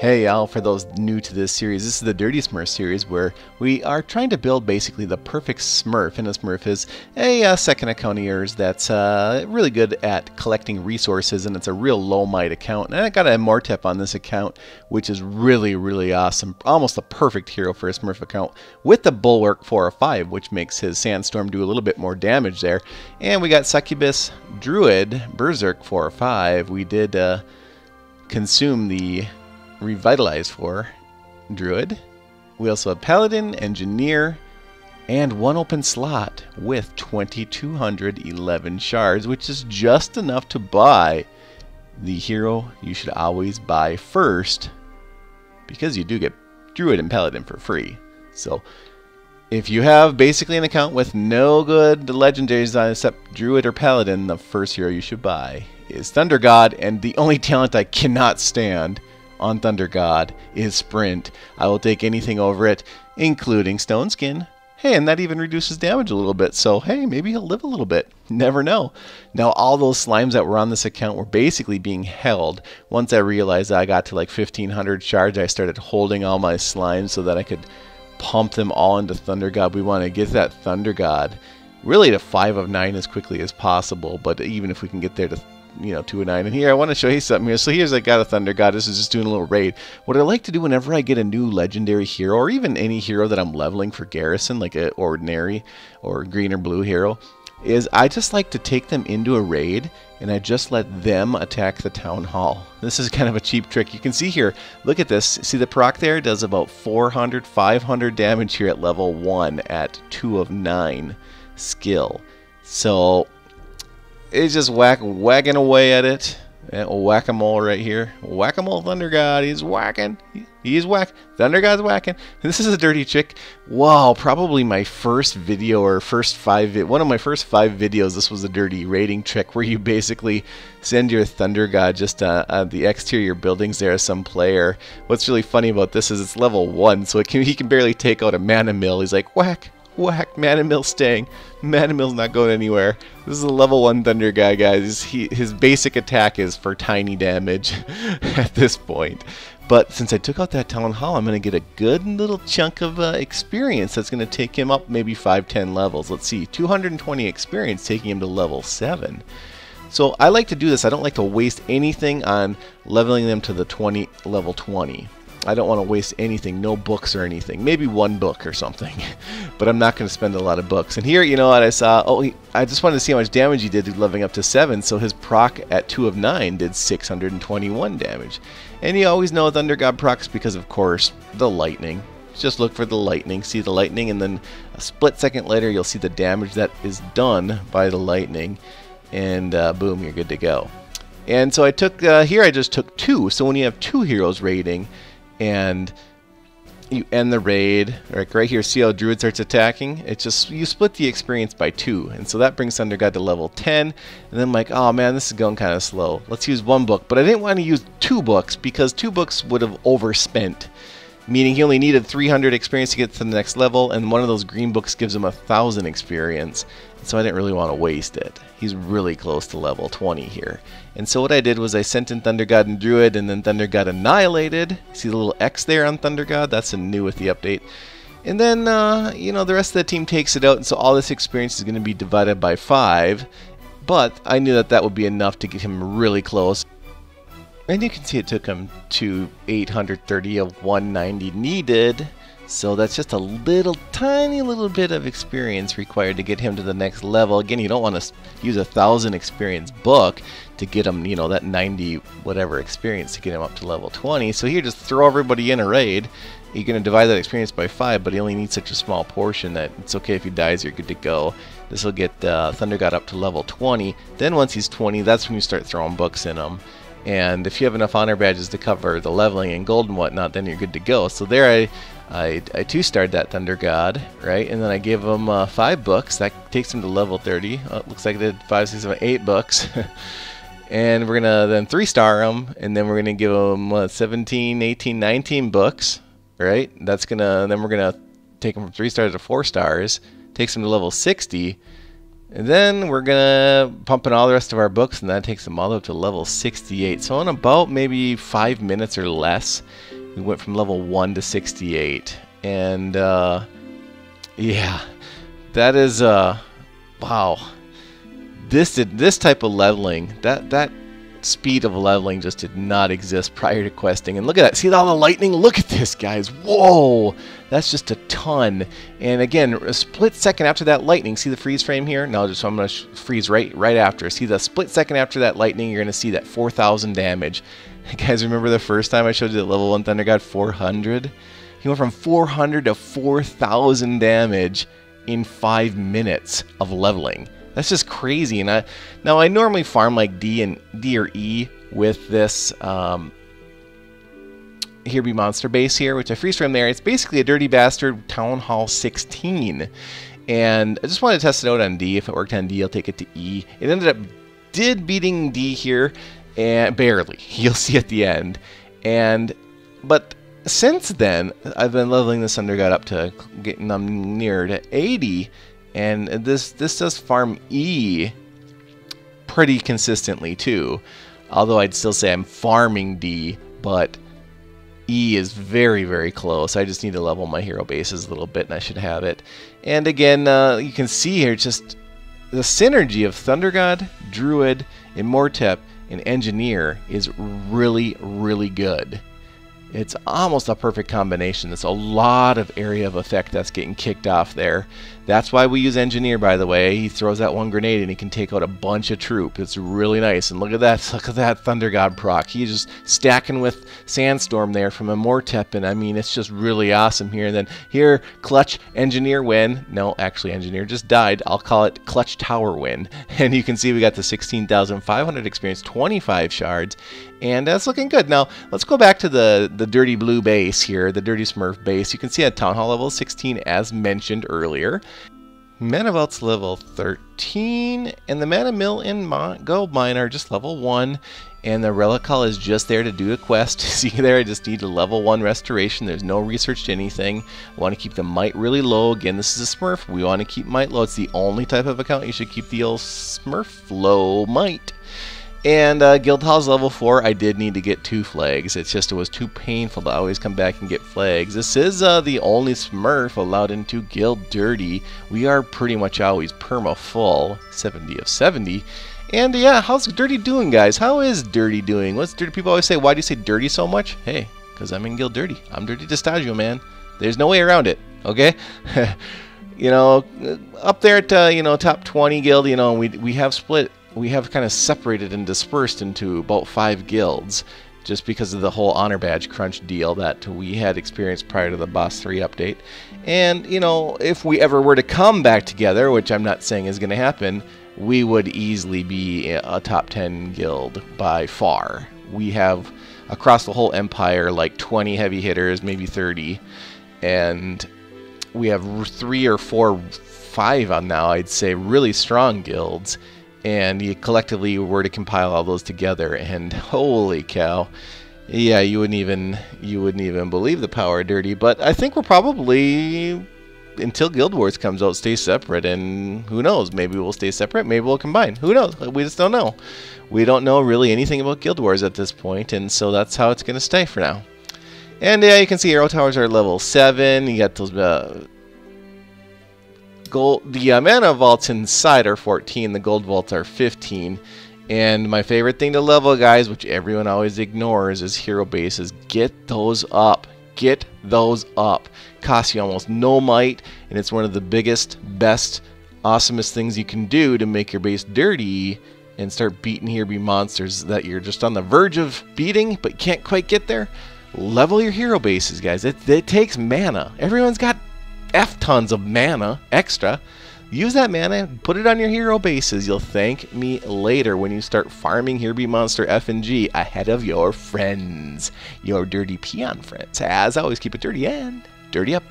Hey y'all, for those new to this series, this is the DirtySmurf series where we are trying to build basically the perfect Smurf, and a Smurf is a second account of yours that's really good at collecting resources, and it's a real low might account. And I got a Mortep on this account, which is really awesome, almost the perfect hero for a Smurf account, with the Bulwark 4 or 5, which makes his Sandstorm do a little bit more damage there. And we got Succubus, Druid, Berserk 4 or 5. We did consume the Revitalize for Druid. We also have Paladin, Engineer, and one open slot with 2,211 shards, which is just enough to buy the hero you should always buy first, because you do get Druid and Paladin for free. So if you have basically an account with no good legendaries on except Druid or Paladin, the first hero you should buy is Thunder God, and the only talent I cannot stand on Thunder God is Sprint. I will take anything over it, including Stone Skin. Hey, and that even reduces damage a little bit, so hey, maybe he'll live a little bit. Never know. Now, all those slimes that were on this account were basically being held. Once I realized I got to like 1,500 shards, I started holding all my slimes so that I could pump them all into Thunder God. We want to get that Thunder God really to 5 of 9 as quickly as possible, but even if we can get there to 2 of 9. And here I want to show you something here. So here's I got a Thunder God. This is just doing a little raid. What I like to do whenever I get a new legendary hero, or even any hero that I'm leveling for Garrison, like an ordinary or green or blue hero, is I just like to take them into a raid and I just let them attack the town hall. This is kind of a cheap trick. You can see here, look at this. See the proc there does about 400, 500 damage here at level 1 at 2 of 9 skill. So it's just whacking away at it. Whack-a-mole right here. Whack-a-mole Thunder God. He's whacking. He's whack. Thunder God's whacking. This is a dirty chick. Wow, probably my first video or one of my first 5 videos. This was a dirty raiding trick where you basically send your Thunder God just on the exterior buildings there of some player. What's really funny about this is it's level 1, so he can barely take out a mana mill. He's like, whack. Whack, Mana Mill's staying. Mana Mill's not going anywhere. This is a level 1 Thunder guy, guys. His basic attack is for tiny damage at this point. But since I took out that Town Hall, I'm going to get a good little chunk of experience that's going to take him up maybe 5-10 levels. Let's see, 220 experience taking him to level 7. So I like to do this. I don't like to waste anything on leveling them to the level 20. I don't want to waste anything, no books or anything. Maybe 1 book or something. But I'm not going to spend a lot of books. And here, you know what I saw? Oh, I just wanted to see how much damage he did leveling up to 7. So his proc at 2 of 9 did 621 damage. And you always know Thunder God procs because, of course, the lightning. Just look for the lightning. See the lightning, and then a split second later, you'll see the damage that is done by the lightning. And boom, you're good to go. And so I took, here I just took 2. So when you have 2 heroes raiding, and you end the raid, right here, see how Druid starts attacking? It's just, you split the experience by 2, and so that brings Thunder God to level 10, and then I'm like, oh man, this is going kind of slow. Let's use 1 book, but I didn't want to use 2 books, because 2 books would have overspent, meaning he only needed 300 experience to get to the next level, and one of those green books gives him 1,000 experience, so I didn't really want to waste it. He's really close to level 20 here. And so what I did was I sent in Thunder God and Druid, and then Thunder God annihilated. See the little X there on Thunder God? That's new with the update. And then, the rest of the team takes it out, and so all this experience is going to be divided by 5. But I knew that that would be enough to get him really close. And you can see it took him to 830 of 190 needed. So that's just a tiny little bit of experience required to get him to the next level. Again, you don't want to use 1,000 experience book to get him, that 90 whatever experience to get him up to level 20. So here, just throw everybody in a raid. You're going to divide that experience by 5, but he only needs such a small portion that it's okay if he dies, you're good to go. This will get Thunder God up to level 20. Then once he's 20, that's when you start throwing books in him. And if you have enough honor badges to cover the leveling and gold and whatnot, then you're good to go. So there I 2-starred that Thunder God, right? And then I gave him 5 books. That takes him to level 30. Oh, it looks like I did 5, 6, 7, 8 books. And we're going to then 3-star him. And then we're going to give him 17, 18, 19 books, right? Then we're going to take him from 3 stars to 4 stars. Takes him to level 60. And then we're going to pump in all the rest of our books, and that takes them all up to level 68. So in about maybe 5 minutes or less, We went from level 1 to 68. And yeah, that is wow. This type of leveling, that speed of leveling just did not exist prior to questing. And look at that, see all the lightning? Look at this, guys. Whoa, that's just a ton. And again, a split second after that lightning, see the freeze frame here? No, so I'm gonna freeze right after. See the split second after that lightning, you're gonna see that 4,000 damage. Guys, remember the first time I showed you that level 1 Thunder God 400? He went from 400 to 4,000 damage in 5 minutes of leveling. That's just crazy. And now I normally farm like D or E with this Here Be Monster base here, which I freeze frame there. It's basically a Dirty Bastard Town Hall 16. And I just wanted to test it out on D. If it worked on D, I'll take it to E. It ended up beating D here, and barely. You'll see at the end. But since then, I've been leveling this Thunder God up to getting them near to 80. And this does farm E pretty consistently too. Although I'd still say I'm farming D, but E is very, very close. I just need to level my hero bases a little bit and I should have it. And again, you can see here just the synergy of Thunder God, Druid, Immortep, and Engineer is really, really good. It's almost a perfect combination. There's a lot of area of effect that's getting kicked off there. That's why we use Engineer, by the way. He throws that one grenade and he can take out a bunch of troop. It's really nice. And look at that Thunder God proc. He's just stacking with Sandstorm there from Immortep, and I mean, it's just really awesome here. And then here, Clutch Engineer win. No, actually Engineer just died. I'll call it Clutch Tower win. And you can see we got the 16,500 experience, 25 shards, and that's looking good. Now, let's go back to the DirtyBlue base here, the DirtySmurf base. You can see at Town Hall level 16, as mentioned earlier. Mana Vault's level 13, and the Mana Mill and Gold Mine are just level 1, and the Relic Hall is just there to do a quest. See there, I just need a level 1 restoration. There's no research to anything. I want to keep the might really low. Again, this is a Smurf. We want to keep might low. It's the only type of account you should keep the old Smurf low might. And Guild Hall's level 4, I did need to get 2 flags. It's just it was too painful to always come back and get flags. This is the only Smurf allowed into Guild Dirty. We are pretty much always perma full, 70 of 70. And yeah, how's Dirty doing, guys? How is Dirty doing? What's Dirty? People always say, why do you say Dirty so much? Hey, because I'm in Guild Dirty. I'm Dirty Distaggio, man. There's no way around it, okay? You know, up there at, you know, top 20 guild, you know, we have split. We have kind of separated and dispersed into about 5 guilds just because of the whole honor badge crunch deal that we had experienced prior to the Boss 3 update. And, you know, if we ever were to come back together, which I'm not saying is going to happen, we would easily be a top 10 guild by far. We have, across the whole empire, like 20 heavy hitters, maybe 30. And we have 3 or 4, 5 on now, I'd say, really strong guilds. And you collectively were to compile all those together, and holy cow, yeah, you wouldn't even believe the power of Dirty. But I think we're probably, until Guild Wars comes out, stay separate. And who knows? Maybe we'll stay separate. Maybe we'll combine. Who knows? We just don't know. We don't know really anything about Guild Wars at this point, and so that's how it's going to stay for now. And yeah, you can see Arrow Towers are level 7. You got those. The Mana Vaults inside are 14, the Gold Vaults are 15, and my favorite thing to level, guys, which everyone always ignores, is hero bases. Get those up. Get those up. Costs you almost no might, and it's one of the biggest, best, awesomest things you can do to make your base dirty and start beating Here Be monsters that you're just on the verge of beating but can't quite get there. Level your hero bases, guys. It takes mana. Everyone's got F tons of mana extra. Use that mana, put it on your hero bases. You'll thank me later when you start farming Here Be Monster F and G ahead of your friends, your dirty peon friends. As always, keep it dirty and dirty up.